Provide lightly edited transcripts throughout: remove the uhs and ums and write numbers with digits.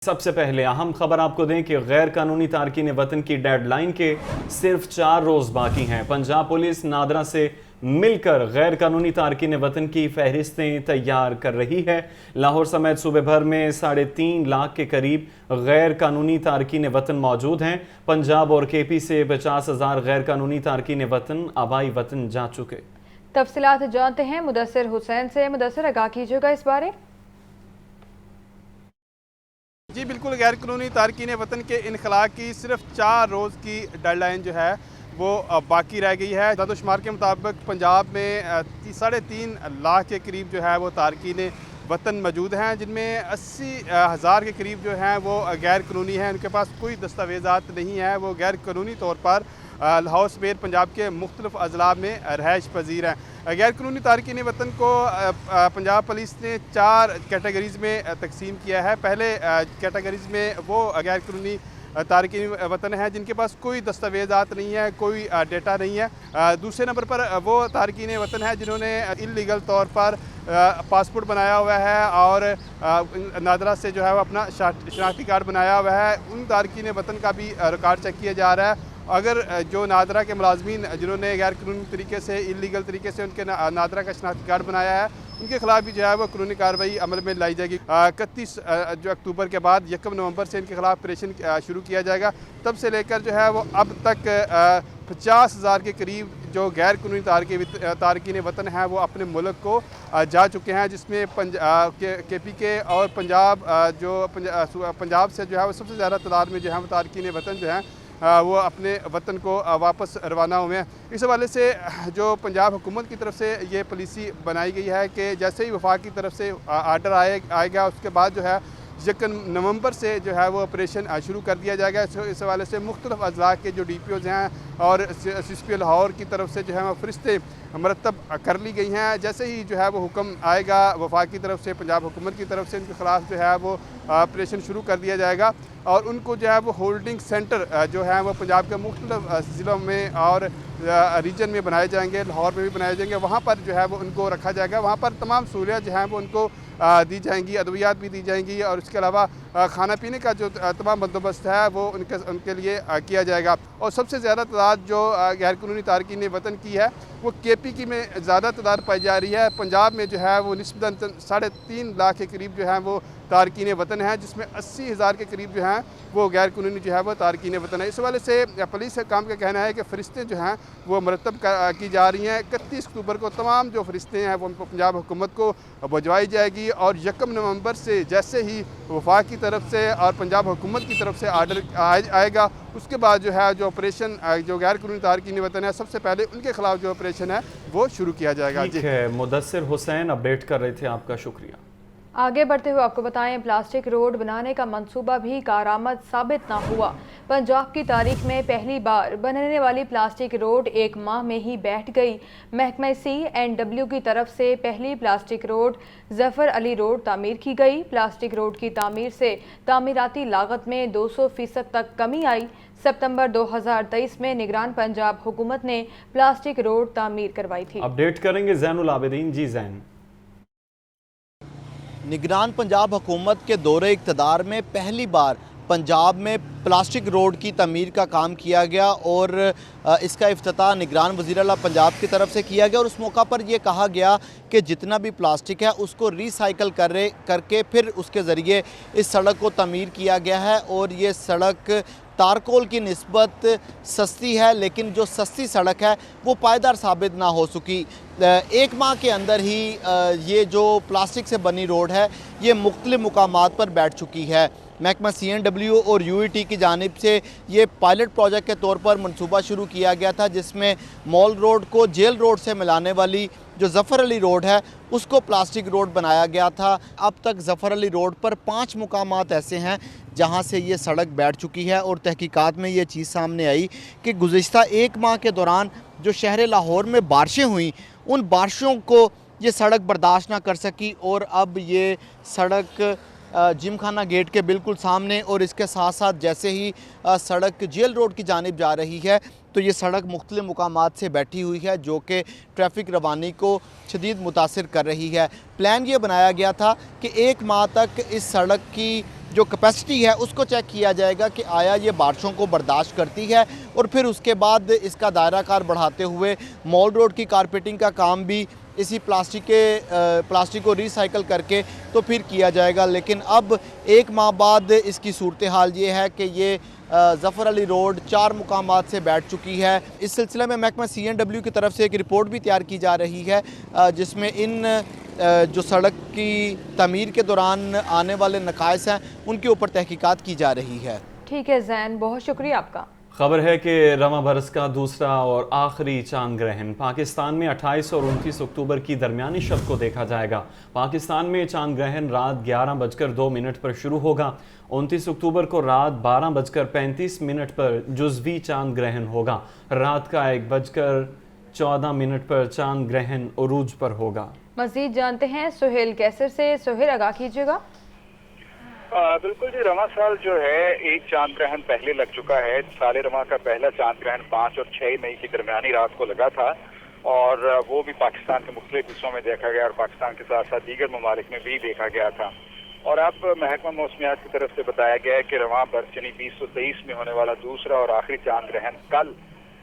सबसे पहले अहम खबर आपको दें कि गैर कानूनी तारकीन वतन की डेड लाइन के सिर्फ 4 रोज़ बाकी हैं। पंजाब पुलिस नादरा से मिलकर गैर कानूनी तारकीन वतन की फहरिस्तें तैयार कर रही है। लाहौर समेत सूबे भर में 3.5 लाख के करीब गैर कानूनी तारकीन वतन मौजूद हैं। पंजाब और KP से 50,000 गैर कानूनी तारकीन वतन आबाई वतन जा चुके। तफसीलात जानते हैं मुदस्सिर हुसैन से। मुदस्सिर, आगाह कीजिएगा इस बारे। जी बिल्कुल, गैर कानूनी तारकीन वतन के इनखला की सिर्फ 4 रोज़ की डेडलाइन जो है वो बाकी रह गई है। दादोशुमार के मुताबिक पंजाब में 3.5 लाख के करीब जो है वो तारकीन वतन मौजूद हैं, जिनमें 80,000 के करीब जो हैं वो गैर कानूनी हैं। उनके पास कोई दस्तावेज़ात नहीं है। वो गैर कानूनी तौर पर लाहौर समेत पंजाब के मुख्तलिफ अजला में रहायश पजीर हैं। गैर कानूनी तारकीन वतन को पंजाब पुलिस ने 4 कैटेगरीज़ में तकसीम किया है। पहले कैटेगरीज़ में वो गैर कानूनी तारकीन वतन है जिनके पास कोई दस्तावेज़ात नहीं है, कोई डेटा नहीं है। दूसरे नंबर पर वो तारकीन वतन है जिन्होंने इल्लीगल तौर पर पासपोर्ट बनाया हुआ है और नादरा से जो है वो अपना शनाख्ती कार्ड बनाया हुआ है। उन तारकीन वतन का भी रिकॉर्ड चेक किया जा रहा है। अगर जो नादरा के मुलाजमीन जिन्होंने गैर कानूनी तरीके से इल्लीगल तरीके से उनके नादरा का शनाख्ती कार्ड बनाया है, उनके खिलाफ भी जो है वो कानूनी कार्रवाई अमल में लाई जाएगी। 31 जो अक्टूबर के बाद 1 नवंबर से इनके खिलाफ ऑपरेशन शुरू किया जाएगा। तब से लेकर जो है वो अब तक 50,000 के करीब जो गैर कानूनी तारकीन वतन हैं वो अपने मुल्क को जा चुके हैं, जिसमें KP के और पंजाब से जो है वो सबसे ज़्यादा तादाद में जो है वो तारकीन वतन जो हैं वो अपने वतन को वापस रवाना हुए हैं। इस हवाले से जो पंजाब हुकूमत की तरफ से ये पॉलिसी बनाई गई है कि जैसे ही वफाक की तरफ से आर्डर आएगा उसके बाद जो है 1 नवंबर से जो है वो ऑपरेशन शुरू कर दिया जाएगा। इस हवाले से मुख्तलिफ अजला के जो DPOs हैं और CSP लाहौर की तरफ से जो है वो फरिश्ते मरतब कर ली गई हैं। जैसे ही जो है वो हुक्म आएगा वफाक की तरफ से, पंजाब हुकूमत की तरफ से, इनके खिलाफ जो है वो ऑपरेशन शुरू कर दिया जाएगा और उनको जो है वो होल्डिंग सेंटर जो है वो पंजाब के मुख्तलिफ ज़िलों में और रीजन में बनाए जाएंगे, लाहौर में भी बनाए जाएंगे। वहाँ पर जो है वो उनको रखा जाएगा। वहाँ पर तमाम सहूलियत जो हैं वो उनको दी जाएंगी, अद्वियात भी दी जाएंगी और इसके अलावा खाना पीने का जो तमाम बंदोबस्त है वो उनके लिए किया जाएगा। और सबसे ज़्यादा तादाद जो गैर कानूनी तारकीन वतन की है वो KP की में ज़्यादा तादाद पाई जा रही है। पंजाब में जो है वो निस्बतन 3.5 लाख के करीब जो है वो तारकीन वतन है, जिसमें 80,000 के करीब जो हैं वो गैर कानूनी जो है वो तारकीन वतन है। इस हवाले से पुलिस काम का कहना है कि फ़रिश्तें जो हैं वो मरतब की जा रही हैं। 31 अक्टूबर को तमाम जो फ़रिश्तें हैं वो पंजाब हुकूमत को भिजवाई जाएगी और 1 नवंबर से जैसे ही वफाक की तरफ से और पंजाब हुकूमत की तरफ से आर्डर आएगा उसके बाद जो है जो ऑपरेशन जो गैर कानूनी तारकीन वतन है सबसे पहले उनके खिलाफ जो ऑपरेशन है वो शुरू किया जाएगा। ठीक है, मुदस्सिर हुसैन अपडेट कर रहे थे, आपका शुक्रिया। आगे बढ़ते हुए आपको बताएं, प्लास्टिक रोड बनाने का मंसूबा भी कारआमद साबित ना हुआ। पंजाब की तारीख में पहली बार बनने वाली प्लास्टिक रोड 1 माह में ही बैठ गई। महकमा C&W की तरफ से पहली plastic road Zafar Ali road तामीर की गई। प्लास्टिक रोड की तामीर से तामीराती लागत में 200% तक कमी आई। सितंबर 2023 में निगरान पंजाब हुकूमत ने प्लास्टिक रोड तामीर करवाई थी। अपडेट करेंगे ज़ैनुल आबिदीन। जी ज़ैन। निगरान पंजाब हुकूमत के दौरे इक़्तिदार में पहली बार पंजाब में प्लास्टिक रोड की तमीर का काम किया गया और इसका इफ्तिताह निगरान वज़ीर आला पंजाब की तरफ से किया गया और उस मौका पर यह कहा गया कि जितना भी प्लास्टिक है उसको रिसाइकल करके फिर उसके ज़रिए इस सड़क को तमीर किया गया है। और ये सड़क तारकोल की निस्बत सस्ती है, लेकिन जो सस्ती सड़क है वो पायदार साबित ना हो सकी। 1 माह के अंदर ही ये जो प्लास्टिक से बनी रोड है ये मुख्तलिफ मुकामात पर बैठ चुकी है। महकमा C&W और UET की जानिब से ये पायलट प्रोजेक्ट के तौर पर मंसूबा शुरू किया गया था, जिसमें मॉल रोड को जेल रोड से मिलाने वाली जो ज़फ़र अली रोड है उसको प्लास्टिक रोड बनाया गया था। अब तक ज़फ़र अली रोड पर 5 मुकामात ऐसे हैं जहां से ये सड़क बैठ चुकी है और तहकीकात में ये चीज़ सामने आई कि गुज़िश्ता 1 माह के दौरान जो शहर लाहौर में बारिशें हुई उन बारिशों को ये सड़क बर्दाश्त ना कर सकी और अब ये सड़क जिम खाना गेट के बिल्कुल सामने और इसके साथ साथ जैसे ही सड़क जेल रोड की जानिब जा रही है तो ये सड़क मुख्तलिफ मुकामात से बैठी हुई है जो कि ट्रैफिक रवानी को शदीद मुतासिर कर रही है। प्लान ये बनाया गया था कि 1 माह तक इस सड़क की جو کیپیسٹی ہے اس کو چیک کیا جائے گا کہ آیا یہ بارشوں کو برداشت کرتی ہے، اور پھر اس کے بعد اس کا دائرہ کار بڑھاتے ہوئے مال روڈ کی کارپیٹنگ کا کام بھی اسی پلاسٹک کو ریسائیکل کر کے تو پھر کیا جائے گا۔ لیکن اب ایک ماہ بعد اس کی صورتحال یہ ہے کہ یہ ظفر علی روڈ 4 مقامات سے بیٹھ چکی ہے۔ اس سلسلے میں محکمہ CNW کی طرف سے ایک رپورٹ بھی تیار کی جا رہی ہے جس میں ان جو سڑک کی تعمیر کے دوران آنے والے نقائص ہیں ان کے اوپر تحقیقات کی جا رہی ہے۔ ٹھیک ہے زین، بہت شکریہ آپ کا۔ خبر ہے کہ رواں برس کا دوسرا اور آخری چاند گرہن پاکستان میں 28 اور 29 اکتوبر کی درمیانی شب کو دیکھا جائے گا۔ پاکستان میں چاند گرہن رات 11:02 پر شروع ہوگا۔ 29 اکتوبر کو رات 12:35 پر جزوی چاند گرہن ہوگا۔ رات کا 1:14 پر چاند گرہن عروج پر ہوگا۔ مزید جانتے ہیں سہیل کیسر سے۔ سہیل، آگاہ کیجیے گا۔ بالکل جی، رواں سال جو ہے ایک چاند گرہن پہلے لگ چکا ہے۔ سال رواں کا پہلا چاند گرہن 5 اور 6 مئی کی درمیانی رات کو لگا تھا، اور وہ بھی پاکستان کے مختلف حصوں میں دیکھا گیا، اور پاکستان کے ساتھ ساتھ دیگر ممالک میں بھی دیکھا گیا تھا۔ اور اب محکمہ موسمیات کی طرف سے بتایا گیا ہے کہ رواں برس یعنی 2023 میں ہونے والا دوسرا اور آخری چاند گرہن کل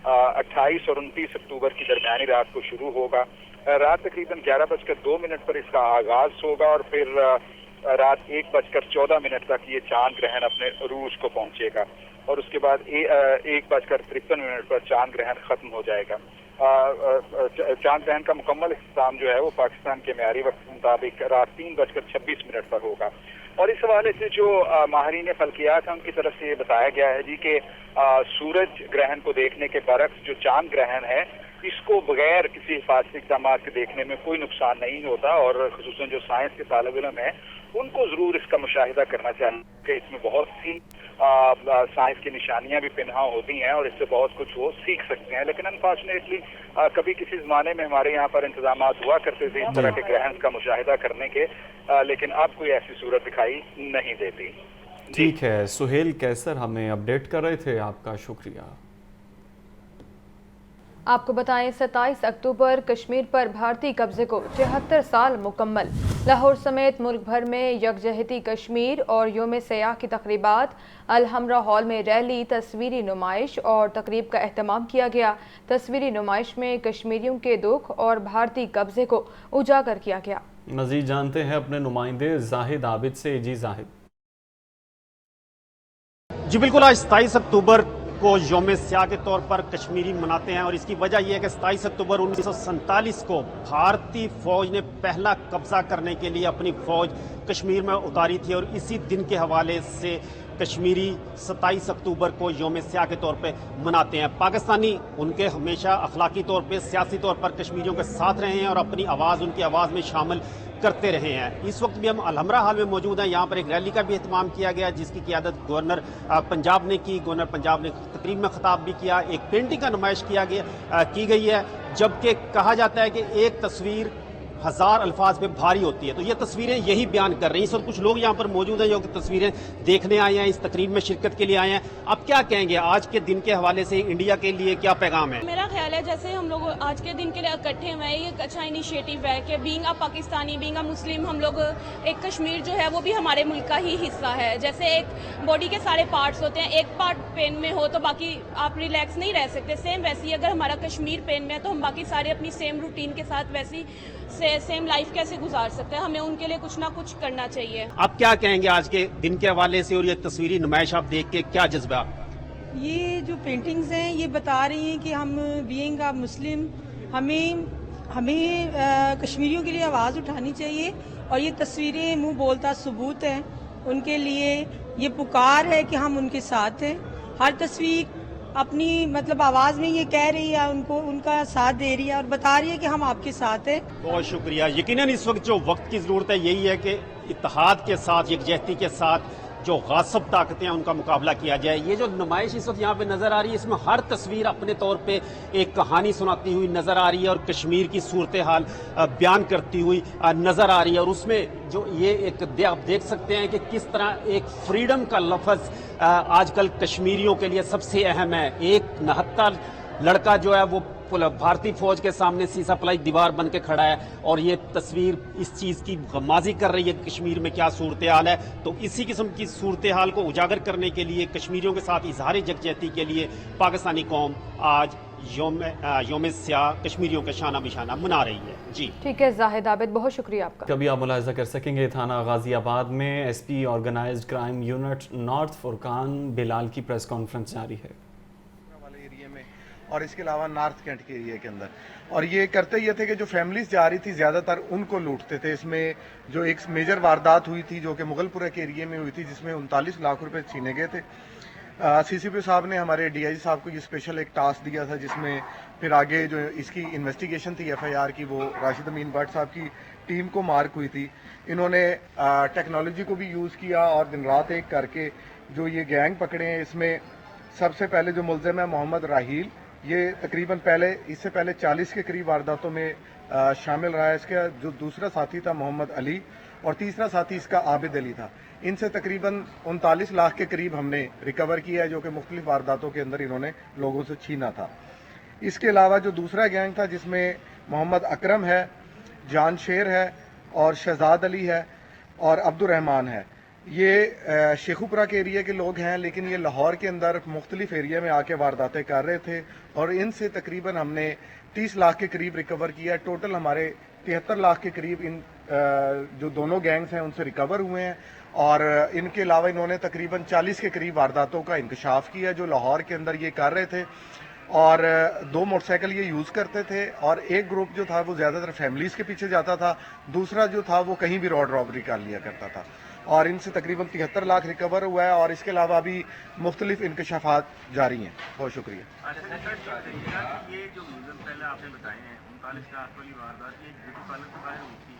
28 اور 29 اکتوبر کی درمیانی رات کو شروع ہوگا۔ رات تقریباً 11:02 پر اس کا آغاز ہوگا، اور پھر رات 1:14 تک یہ چاند گرہن اپنے عروج کو پہنچے گا، اور اس کے بعد 1:53 پر چاند گرہن ختم ہو جائے گا۔ چاند گرہن کا مکمل اختتام جو ہے وہ پاکستان کے معیاری وقت کے مطابق رات 3:26 پر ہوگا۔ اور اس حوالے سے جو ماہرین فلکیات ہیں ان کی طرف سے یہ بتایا گیا ہے جی کہ سورج گرہن کو دیکھنے کے برعکس جو چاند گرہن ہے اس کو بغیر کسی حفاظتی اقدامات کے دیکھنے میں کوئی نقصان نہیں ہوتا، اور خصوصاً جو سائنس کے طالب علم ہیں ان کو ضرور اس کا مشاہدہ کرنا چاہیے کہ اس میں بہت سی سائنس کی نشانیاں بھی پنہاں ہوتی ہیں، اور اس سے بہت کچھ وہ سیکھ سکتے ہیں۔ لیکن انفارچونیٹلی کبھی کسی زمانے میں ہمارے یہاں پر انتظامات ہوا کرتے تھے اس طرح کے گرہن کا مشاہدہ کرنے کے، لیکن اب کوئی ایسی صورت دکھائی نہیں دیتی۔ ٹھیک ہے، سہیل کیسر ہمیں اپڈیٹ کر رہے تھے، آپ کا شکریہ۔ آپ کو بتائیں 27 اکتوبر کشمیر پر بھارتی قبضے کو 74 سال مکمل۔ لاہور سمیت ملک بھر میں یکجہتی کشمیر اور یوم سیاح کی تقریبات، الحمرا ہال میں ریلی، تصویری نمائش اور تقریب کا اہتمام کیا گیا۔ تصویری نمائش میں کشمیریوں کے دکھ اور بھارتی قبضے کو اجاگر کیا گیا۔ مزید جانتے ہیں اپنے نمائندے زاہد عابد سے۔ جی زاہد۔ جی بالکل، آج 27 اکتوبر کو یوم سیاہ کے طور پر کشمیری مناتے ہیں، اور اس کی وجہ یہ ہے کہ 27 اکتوبر 1947 کو بھارتی فوج نے پہلا قبضہ کرنے کے لیے اپنی فوج کشمیر میں اتاری تھی، اور اسی دن کے حوالے سے کشمیری 27 اکتوبر کو یوم سیاہ کے طور پہ مناتے ہیں۔ پاکستانی ان کے ہمیشہ اخلاقی طور پہ، سیاسی طور پر کشمیریوں کے ساتھ رہے ہیں اور اپنی آواز ان کی آواز میں شامل کرتے رہے ہیں۔ اس وقت بھی ہم الحمرا ہال میں موجود ہیں، یہاں پر ایک ریلی کا بھی اہتمام کیا گیا جس کی قیادت گورنر پنجاب نے کی۔ گورنر پنجاب نے تقریب میں خطاب بھی کیا، ایک پینٹنگ کا نمائش کی گئی ہے، جبکہ کہا جاتا ہے کہ ایک تصویر 1000 الفاظ پہ بھاری ہوتی ہے، تو یہ تصویریں یہی بیان کر رہی ہیں۔ اور کچھ لوگ یہاں پر موجود ہیں جو کہ تصویریں دیکھنے آئے ہیں، اس تقریب میں شرکت کے لیے آئے ہیں۔ اب کیا کہیں گے آج کے دن کے حوالے سے انڈیا کے لیے کیا پیغام ہے؟ میرا خیال ہے جیسے ہم لوگ آج کے دن کے لیے اکٹھے ہوئے ہیں، یہ ایک اچھا انیشیٹو ہے کہ being a Pakistani, being a Muslim, ہم لوگ ایک کشمیر جو ہے وہ بھی ہمارے ملک کا ہی حصہ ہے۔ جیسے ایک باڈی کے سارے پارٹس ہوتے ہیں، ایک پارٹ پین میں ہو تو باقی آپ ریلیکس نہیں رہ سکتے، سیم ویسی اگر ہمارا کشمیر پین میں ہے تو ہم باقی سارے اپنی سیم روٹین کے ساتھ ویسی سیم لائف کیسے گزار سکتے ہیں؟ ہمیں ان کے لیے کچھ نہ کچھ کرنا چاہیے۔ آپ کیا کہیں گے آج کے دن کے حوالے سے، اور یہ تصویری نمائش آپ دیکھ کے کیا جذبہ؟ یہ جو پینٹنگز ہیں یہ بتا رہی ہیں کہ ہم بینگ اے مسلم ہمیں کشمیریوں کے لیے آواز اٹھانی چاہیے، اور یہ تصویریں منہ بولتا ثبوت ہیں ان کے لیے، یہ پکار ہے کہ ہم ان کے ساتھ ہیں۔ ہر تصویر اپنی آواز میں یہ کہہ رہی ہے، ان کا ساتھ دے رہی ہے اور بتا رہی ہے کہ ہم آپ کے ساتھ ہیں۔ بہت شکریہ۔ یقیناً اس وقت جو وقت کی ضرورت ہے یہی ہے کہ اتحاد کے ساتھ، یکجہتی کے ساتھ جو غاصب طاقتیں ہیں ان کا مقابلہ کیا جائے۔ یہ جو نمائش اس وقت یہاں پہ نظر آ رہی ہے، اس میں ہر تصویر اپنے طور پہ ایک کہانی سناتی ہوئی نظر آ رہی ہے اور کشمیر کی صورتحال بیان کرتی ہوئی نظر آ رہی ہے، اور اس میں جو یہ ایک آپ دیکھ سکتے ہیں کہ کس طرح ایک فریڈم کا لفظ آج کل کشمیریوں کے لیے سب سے اہم ہے۔ ایک 69 لڑکا جو ہے وہ भारतीय फौज के सामने सीसा पलाई दीवार बन के खड़ा है और ये तस्वीर इस चीज की गमाजी कर रही है कश्मीर में क्या सूरत हाल है। तो इसी किस्म की सूरत हाल को उजागर करने के लिए, कश्मीरियों के साथ इजहार यकजहती के लिए पाकिस्तानी कौम आज योम स्याह कश्मीरियों का शाना बिशाना मना रही है। जी ठीक है जाहिद आबिद, बहुत शुक्रिया आपका। कभी आप मुलाहिजा कर सकेंगे थाना गाजियाबाद में SP organised crime unit north Furqan Bilal की प्रेस कॉन्फ्रेंस जारी है वाले एरिया में और इसके अलावा नॉर्थ कैंट के एरिया के अंदर, और ये करते ये थे कि जो फैमिलीज जा रही थी ज़्यादातर उनको लूटते थे। इसमें जो एक मेजर वारदात हुई थी जो कि मुगलपुरा के एरिया में हुई थी जिसमें 39 लाख रुपए छीने गए थे। सीसीपी साहब ने हमारे डीआईजी साहब को ये स्पेशल एक टास्क दिया था जिसमें फिर आगे जो इसकी इन्वेस्टिगेशन थी एफआईआर की वो राशिद अमीन भट्ट साहब की टीम को मार्क हुई थी। इन्होंने टेक्नोलॉजी को भी यूज़ किया और दिन रात एक करके जो ये गैंग पकड़े हैं। इसमें सबसे पहले जो मुलजिम है मोहम्मद राहील, ये तकरीबन इससे पहले 40 के करीब वारदातों में शामिल रहा है। इसका जो दूसरा साथी था मोहम्मद अली और तीसरा साथी इसका आबिद अली था। इनसे तकरीबन 39 लाख के करीब हमने रिकवर किया है जो कि मुख्तलिफ वारदातों के अंदर इन्होंने लोगों से छीना था। इसके अलावा जो दूसरा गैंग था जिसमें मोहम्मद अकरम है, जान शेर है और शहजाद अली है और अब्दुर्रहमान है, ये शेखुपुरा के एरिया के लोग हैं लेकिन ये लाहौर के अंदर मुख्तलिफ एरिया में आके वारदातें कर रहे थे और इनसे तकरीबन हमने 30 लाख के करीब रिकवर किया। टोटल हमारे 73 लाख के करीब इन जो दोनों गैंग्स हैं उनसे रिकवर हुए हैं और इनके अलावा इन्होंने तकरीबन 40 के करीब वारदातों का इंकशाफ किया जो लाहौर के अंदर ये कर रहे थे। और 2 मोटरसाइकिल ये यूज़ करते थे और एक ग्रुप जो था वो ज़्यादातर फैमिलीज़ के पीछे जाता था, दूसरा जो था वो कहीं भी रोड रॉबरी कर लिया करता था और इनसे तकरीबन 73 लाख रिकवर हुआ है और इसके अलावा अभी मुख्तलिफ इंकशाफात जारी हैं। बहुत शुक्रिया। ये जो मुलज़िम पहले आपने बताए हैं 39 लाख वाली वारदात, ये ब्यूटी पार्लर से बाहर हुई थी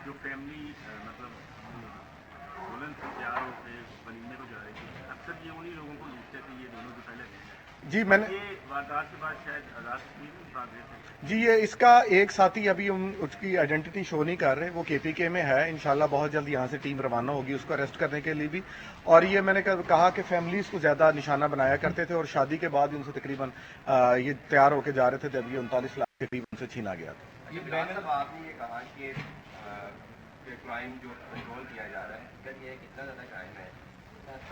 जो फैमिली मतलब दुल्हन से तैयार होकर वलीमे को जा रही थी, अक्सर ये उन्हीं लोगों को लूटते थे ये दोनों जो पहले जी मैंने ये वारदात के बाद शायद आजाद बात थे। जी ये इसका एक साथी अभी उसकी आइडेंटिटी शो नहीं कर रहे, वो केपीके में है। इंशाल्लाह बहुत जल्द यहाँ से टीम रवाना होगी उसको अरेस्ट करने के लिए भी। और ये मैंने कहा कि फैमिलीज को ज्यादा निशाना बनाया करते थे और शादी के बाद उनसे तकरीबन ये तैयार होकर जा रहे थे जब ये 39 लाख के करीब उनसे छीना गया था। आपने ये कहा कि क्राइम जो कंट्रोल किया जा रहा है ये कितना ज़्यादा क्राइम है,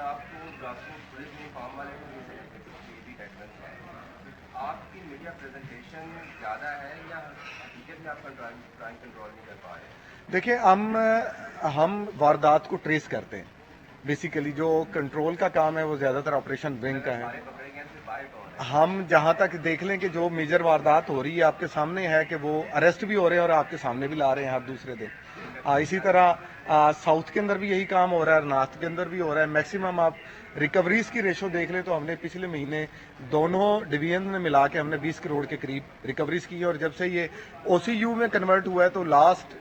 आपको पुलिस यूनिफॉर्म वाले को आपकी मीडिया प्रेजेंटेशन ज़्यादा है या हकीकत में आप क्राइम कंट्रोल नहीं कर पा रहे? देखिए हम वारदात को ट्रेस करते हैं। बेसिकली जो कंट्रोल का काम है वो ज़्यादातर ऑपरेशन विंग का है। हम जहां तक देख लें कि जो मेजर वारदात हो रही है आपके सामने है कि वो अरेस्ट भी हो रहे हैं और आपके सामने भी ला रहे हैं हर दूसरे दिन। इसी तरह साउथ के अंदर भी यही काम हो रहा है, नॉर्थ के अंदर भी हो रहा है। मैक्सिमम आप रिकवरीज की रेशो देख लें तो हमने पिछले महीने दोनों डिवीजन में मिला के हमने 20 करोड़ के करीब रिकवरीज की और जब से ये OCU में कन्वर्ट हुआ है तो लास्ट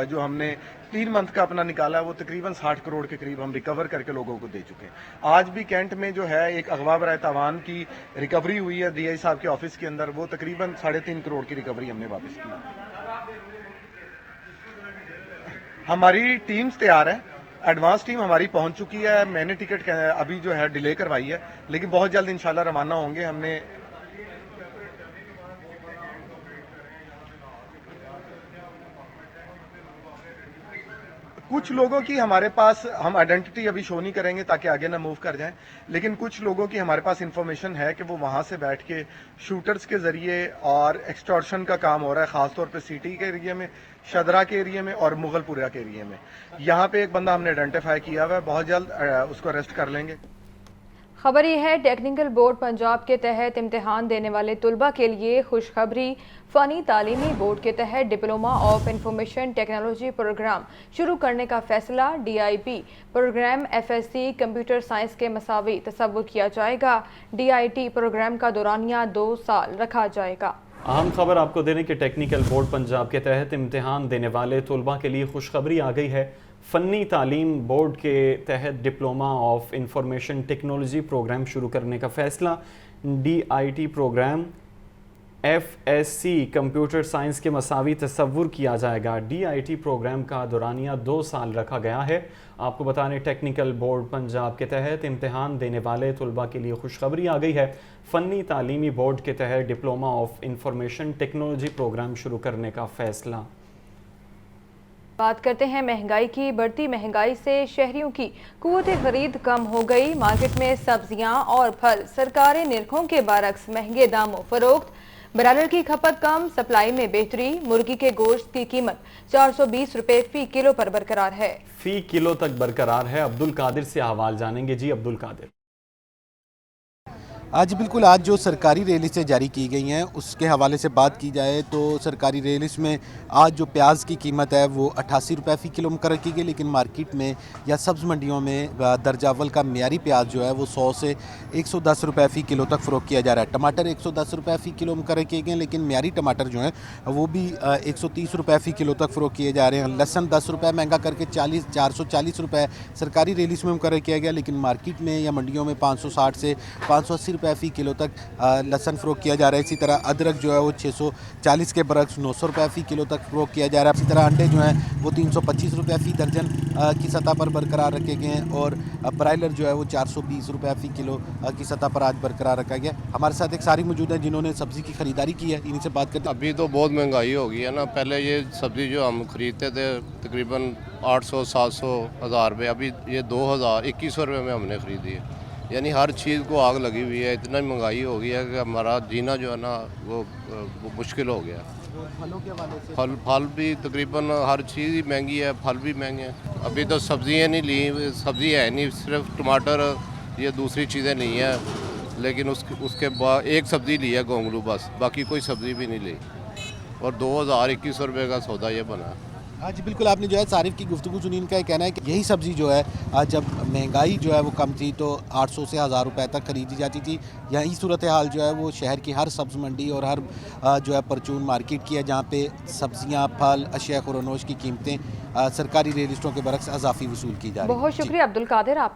जो हमने 3 मंथ का अपना निकाला है वो तकरीबन 60 करोड़ के करीब हम रिकवर करके लोगों को दे चुके हैं। आज भी कैंट में जो है एक अगवा बराए तावान की रिकवरी हुई है DI साहब के ऑफिस के अंदर, वो तकरीबन 3.5 करोड़ की रिकवरी हमने वापस की। हमारी टीम्स तैयार है, एडवांस टीम हमारी पहुंच चुकी है। मैंने टिकट अभी जो है डिले करवाई है लेकिन बहुत जल्द इंशाल्लाह रवाना होंगे। हमने कुछ लोगों की हमारे पास हम आइडेंटिटी अभी शो नहीं करेंगे ताकि आगे ना मूव कर जाएं, लेकिन कुछ लोगों की हमारे पास इंफॉर्मेशन है कि वो वहां से बैठ के शूटर्स के जरिए और एक्सटॉर्शन का काम हो रहा है, खासतौर पे सिटी के एरिया में, शदरा के एरिया में और मुगलपुरा के एरिया में। यहाँ पे एक बंदा हमने आइडेंटिफाई किया हुआ है, बहुत जल्द उसको अरेस्ट कर लेंगे। खबर ये है टेक्निकल बोर्ड पंजाब के तहत इम्तिहान देने वाले तुलबा के लिए खुशखबरी। फ़नी तालीमी बोर्ड के तहत diploma of information technology programme शुरू करने का फैसला। DIP programme FSC computer science के मसावी तस्वुर किया जाएगा। DIT प्रोग्राम का दौरानिया 2 साल रखा जाएगा। अहम खबर आपको देने के टेक्निकल बोर्ड पंजाब के तहत इम्तिहान देने वाले तुलबा के लिए खुशखबरी आ गई है। फ़नी तालीम बोर्ड के तहत diploma of information technology programme शुरू करने का फैसला। DIT programme FSC computer science के मसावी तस्वुर किया जाएगा। DIT प्रोग्राम का दौरानिया 2 साल रखा गया है। आपको बता दें टेक्निकल बोर्ड पंजाब के तहत इम्तिहान देने वाले तलबा के लिए खुशखबरी आ गई है। फ़नी तालीमी बोर्ड के तहत diploma of information technology programme शुरू करने का फैसला। बात करते हैं महंगाई की। बढ़ती महंगाई से शहरियों की क़ुव्वत खरीद कम हो गई। मार्केट में सब्जियां और फल सरकारी निरखों के बरक्स महंगे दामों फरोख्त। ब्रायलर की खपत कम, सप्लाई में बेहतरी। मुर्गी के गोश्त की कीमत 420 रुपए फ़ी किलो पर बरकरार है। फ़ी किलो तक बरकरार है। अब्दुल कादिर से अहवाल जानेंगे। जी अब्दुल कादिर। आज बिल्कुल आज जो सरकारी रेलिस्टें जारी की गई हैं उसके हवाले से बात की जाए तो सरकारी रेलिस्ट में आज जो प्याज की कीमत है वो 88 रुपये फ़ी किलो मुकर्रर की गई, लेकिन मार्केट में या सब्ज़ मंडियों में दर्जा अव्वल का मियारी प्याज जो है वो 100 से 110 रुपये फ़ी किलो तक फ़रोख्त किया जा रहा है। टमाटर 110 रुपये फ़ी किलो मुकर्रर किए गए, लेकिन मियारी टमाटर जो है वो भी 130 रुपये फ़ी किलो तक फ़रोख्त किए जा रहे हैं। लहसुन 10 रुपये महंगा करके 440 रुपये सरकारी रेलिस्ट में मुकर्रर किया गया, लेकिन मार्केट में या मंडियों में 560 से 580 रुपये फ़ी किलो तक लहसुन फ़रोख्त किया जा रहा है। इसी तरह अदरक जो है वो 640 के बरक्स 900 रुपये फ़ी किलो तक फ़रोख्त किया जा रहा है। इसी तरह अंडे जो हैं वो 325 रुपये फ़ी दर्जन की सतह पर बरकरार रखे गए हैं और ब्रायलर जो है वो 420 रुपये फ़ी किलो की सतह पर आज बरकरार रखा गया। हमारे साथ एक सारी मौजूद है जिन्होंने सब्ज़ी की ख़रीदारी की है, इन्हीं से बात करते हैं। अभी तो बहुत महंगाई हो गई है ना। पहले ये सब्ज़ी जो हम ख़रीदते थे तकरीबन 800, 700, 1000 रुपये, अभी ये 2000, 2100 रुपये में हमने ख़रीदी है। यानी हर चीज़ को आग लगी हुई है। इतना महंगाई हो गई है कि हमारा जीना जो है ना वो मुश्किल हो गया। फलों के हवाले से फल भी तकरीबन हर चीज़ ही महंगी है, फल भी महंगे हैं। अभी तो सब्ज़ियाँ नहीं ली, सब्ज़ी है नहीं, सिर्फ टमाटर, ये दूसरी चीज़ें नहीं है। लेकिन उसके बाद एक सब्ज़ी ली है गोंगलू बस, बाकी कोई सब्ज़ी भी नहीं ली और 2000-2100 रुपये का सौदा ये बना। हाँ जी बिल्कुल, आपने जो है सारिफ की गुफ्तगू सुनी। इनका कहना है कि यही सब्ज़ी जो है आज जब महंगाई जो है वो कम थी तो 800 से 1000 रुपये तक खरीदी जाती थी। यही सूरत हाल जो है वो शहर की हर सब्ज़ मंडी और हर जो है परचून मार्केट की है, जहाँ पे सब्ज़ियाँ, फल, अशिया खुरनोश की कीमतें सरकारी रेलिस्टों के बरक्स अजाफी वसूल की जा रही है। बहुत शुक्रिया अब्दुल कादिर। आप